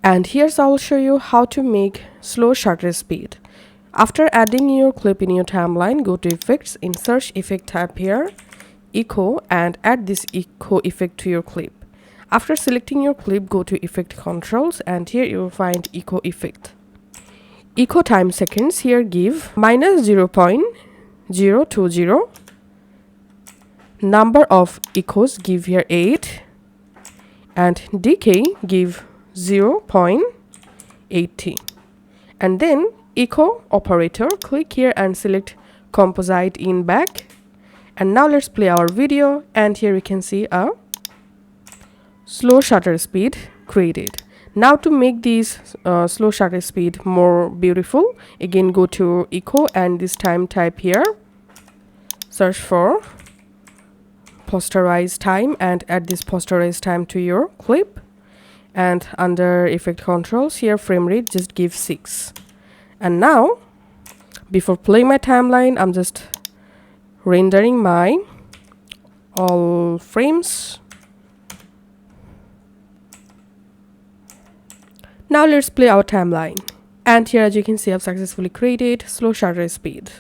And here's I'll show you how to make slow shutter speed. After adding your clip in your timeline, go to effects, in search effect tab here, echo, and add this echo effect to your clip. After selecting your clip, go to effect controls, and here you will find echo effect. Echo time seconds, here give minus 0.020. Number of echoes, give here 8, and decay, give 0.80. And then echo operator, click here and select composite in back. And now let's play our video, and here we can see a slow shutter speed created. Now to make these slow shutter speed more beautiful, again go to echo, and this time type here, search for posterize time, and add this posterize time to your clip. And under effect controls, here frame rate, just give 6. And now before playing my timeline, I'm just rendering my all frames. Now let's play our timeline. And here, as you can see, I've successfully created slow shutter speed.